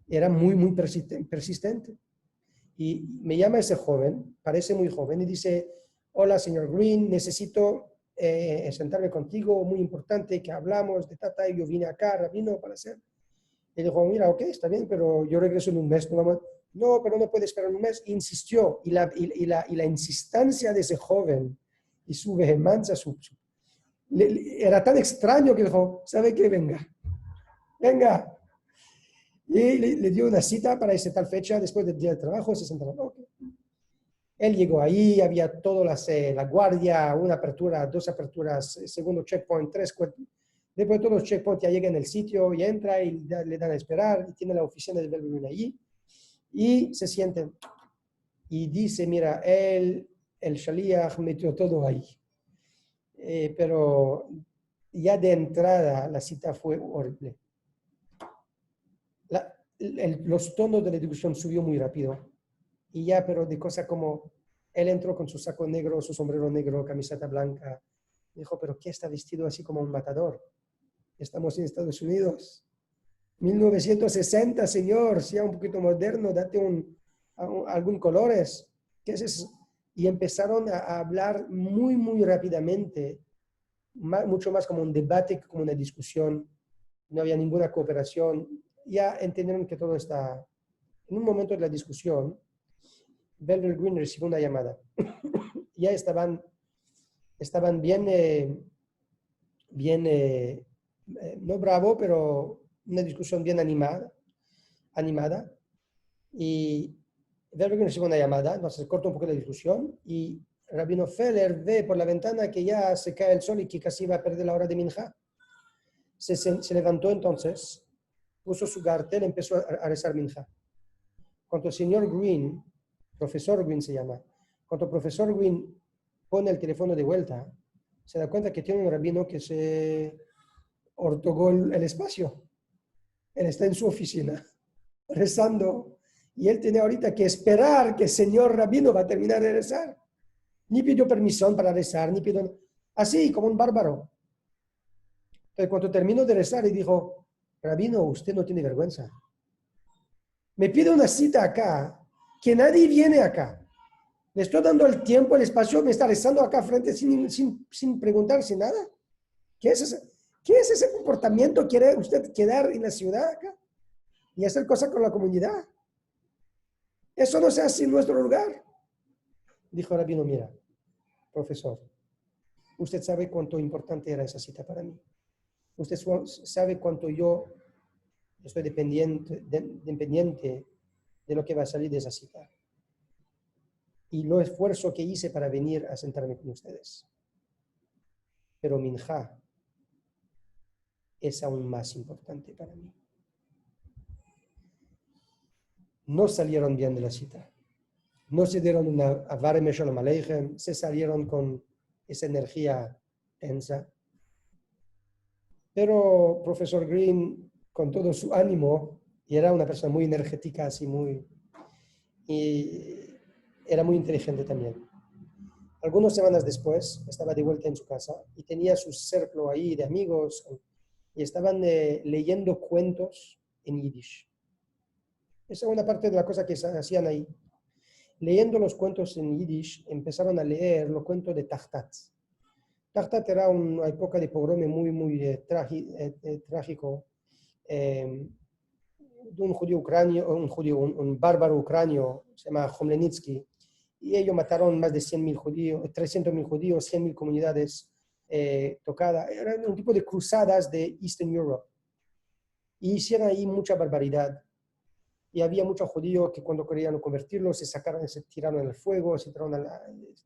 Era muy, muy persistente. Y me llama ese joven, parece muy joven, y dice, hola, señor Green, necesito sentarme contigo, muy importante, que hablamos de tata, y yo vine acá, rabino, para hacer. Y dijo, mira, ok, está bien, pero yo regreso en un mes. No, pero no puede esperar un mes. Insistió, y la insistencia de ese joven y su vehemencia era tan extraño que dijo, ¿sabe qué? Venga. Y le dio una cita para esa tal fecha, después del día de trabajo, se sentaron. Okay. Él llegó ahí, había todas la guardia, una apertura, 2 aperturas, segundo checkpoint, 3, 4. Después de todos los checkpoints ya llega en el sitio y entra y le dan a esperar, y tiene la oficina de Velvet allí, y se sienten. Y dice, mira, el Shaliach metió todo ahí. Pero ya de entrada la cita fue horrible. Los tonos de la discusión subió muy rápido. Y ya, pero de cosas como, él entró con su saco negro, su sombrero negro, camiseta blanca. Dijo, pero ¿qué está vestido así como un matador? Estamos en Estados Unidos. 1960, señor, sea un poquito moderno, date algún colores. ¿Qué es eso? Y empezaron a hablar muy, muy rápidamente, mucho más como un debate que como una discusión. No había ninguna cooperación. Ya entendieron que todo está... En un momento de la discusión, Velvet Green recibió una llamada. Ya estaban bien, no bravo, pero una discusión bien animada. Y Velvet Green recibió una llamada, entonces cortó un poco la discusión y Rabino Feller ve por la ventana que ya se cae el sol y que casi va a perder la hora de Minja. Se levantó entonces, puso su cartel y empezó a rezar Minja. Cuando el señor Green, profesor Green se llama, cuando el profesor Green pone el teléfono de vuelta, se da cuenta que tiene un rabino que se ortogó el espacio. Él está en su oficina rezando y él tiene ahorita que esperar que el señor rabino va a terminar de rezar. Ni pidió permisión para rezar, ni pidió... Así, como un bárbaro. Entonces, cuando terminó de rezar, y dijo, rabino, usted no tiene vergüenza. Me pide una cita acá, que nadie viene acá. Le estoy dando el tiempo, el espacio, me está rezando acá frente sin preguntarse nada. ¿Qué es ese comportamiento? ¿Quiere usted quedar en la ciudad acá y hacer cosas con la comunidad? Eso no se hace en nuestro lugar. Dijo Rabino, mira, profesor, usted sabe cuánto importante era esa cita para mí. Usted sabe cuánto yo estoy dependiente de lo que va a salir de esa cita. Y lo esfuerzo que hice para venir a sentarme con ustedes. Pero Minja es aún más importante para mí. No salieron bien de la cita. No se dieron una Avarem Shalom Aleichem, se salieron con esa energía tensa. Pero profesor Green, con todo su ánimo, y era una persona muy energética, así y era muy inteligente también. Algunas semanas después, estaba de vuelta en su casa y tenía su círculo ahí de amigos y estaban leyendo cuentos en Yiddish. Esa es una parte de la cosa que hacían ahí. Leyendo los cuentos en Yiddish, empezaron a leer los cuentos de Tahtat. Tahtat era una época de pogrome muy trágico de un judío ucranio, un bárbaro ucranio, se llama Khmelnytsky, y ellos mataron más de 100.000 judíos, 300.000 judíos, 100.000 comunidades tocadas. Eran un tipo de cruzadas de Eastern Europe. Y hicieron ahí mucha barbaridad. Y había muchos judíos que cuando querían convertirlos se tiraron al fuego,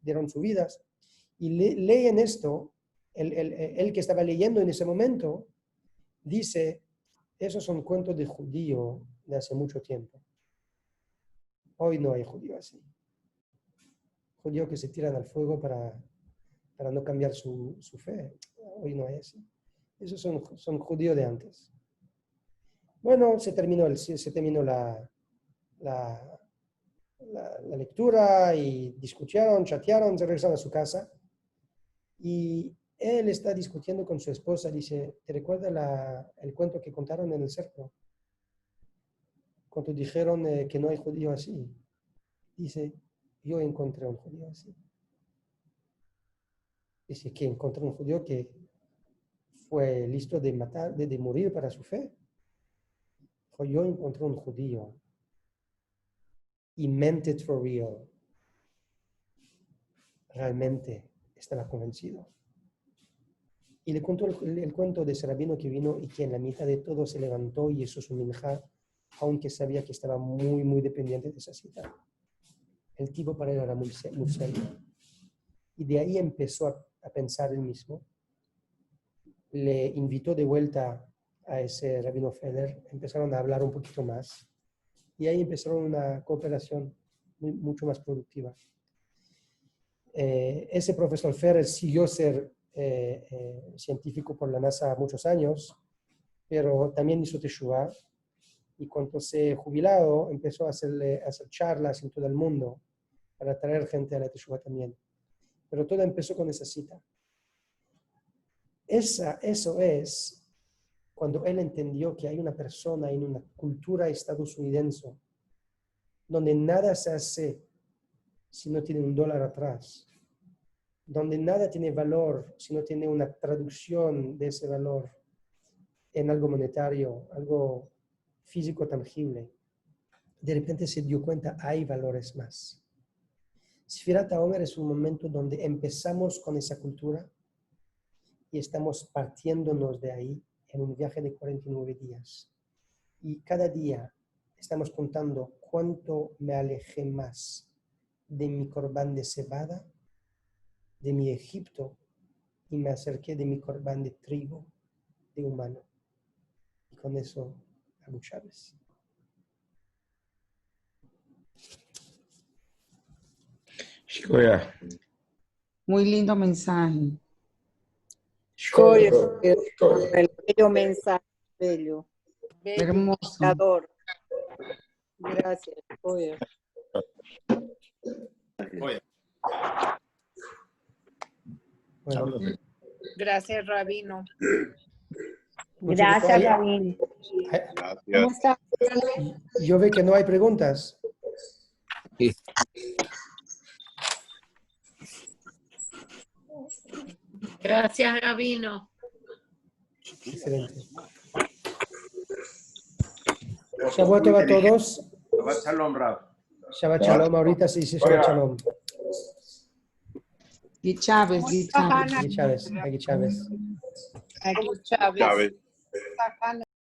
dieron sus vidas. Y leen esto, el que estaba leyendo en ese momento, dice, esos son cuentos de judío de hace mucho tiempo. Hoy no hay judío así. Judíos que se tiran al fuego para no cambiar su fe. Hoy no hay así. Esos son judíos de antes. Bueno, se terminó la lectura y discutieron, chatearon, se regresaron a su casa. Y él está discutiendo con su esposa, dice, ¿te recuerdas el cuento que contaron en el cerco? Cuando dijeron que no hay judío así. Dice, yo encontré un judío así. Dice que encontré un judío que fue listo de matar, de morir para su fe. Dijo, yo encontré un judío y meant it for real. Realmente estaba convencido. Y le contó el cuento de ese rabino que vino y que en la mitad de todo se levantó y hizo su minjá, aunque sabía que estaba muy dependiente de esa cita. El tipo para él era muy serio. Y de ahí empezó a pensar él mismo. Le invitó de vuelta a ese rabino Feller, empezaron a hablar un poquito más y ahí empezaron una cooperación mucho más productiva. Ese profesor Feller siguió ser científico por la NASA muchos años, pero también hizo Teshuvah y cuando se jubilado empezó a hacer charlas en todo el mundo para atraer gente a la Teshuvah también. Pero todo empezó con esa cita. Eso es cuando él entendió que hay una persona en una cultura estadounidense donde nada se hace si no tiene $1 atrás, donde nada tiene valor si no tiene una traducción de ese valor en algo monetario, algo físico tangible. De repente se dio cuenta, hay valores más. Sfirat HaOmer es un momento donde empezamos con esa cultura y estamos partiéndonos de ahí en un viaje de 49 días. Y cada día estamos contando cuánto me alejé más de mi corbán de cebada de mi Egipto y me acerqué de mi corbán de trigo de humano. Y con eso hago Chávez. Shkoya. Muy lindo mensaje. Coyo, el bello mensaje, bello. Bello, Hermoso. inspirador. Gracias, Coyo. Bueno, Gracias, Rabino. mucho Gracias, gusto. Rabín. ¿Cómo está? Yo veo que no hay preguntas. Gracias, Rabino. Excelente. Shabbat Tov a todos. Shabbat Shalom, Rab. Shabbat Shalom. Ahorita se dice Shabbat Shalom. Di Chávez, di Chávez. Aquí Chávez. Aquí Chávez. Aquí Chávez.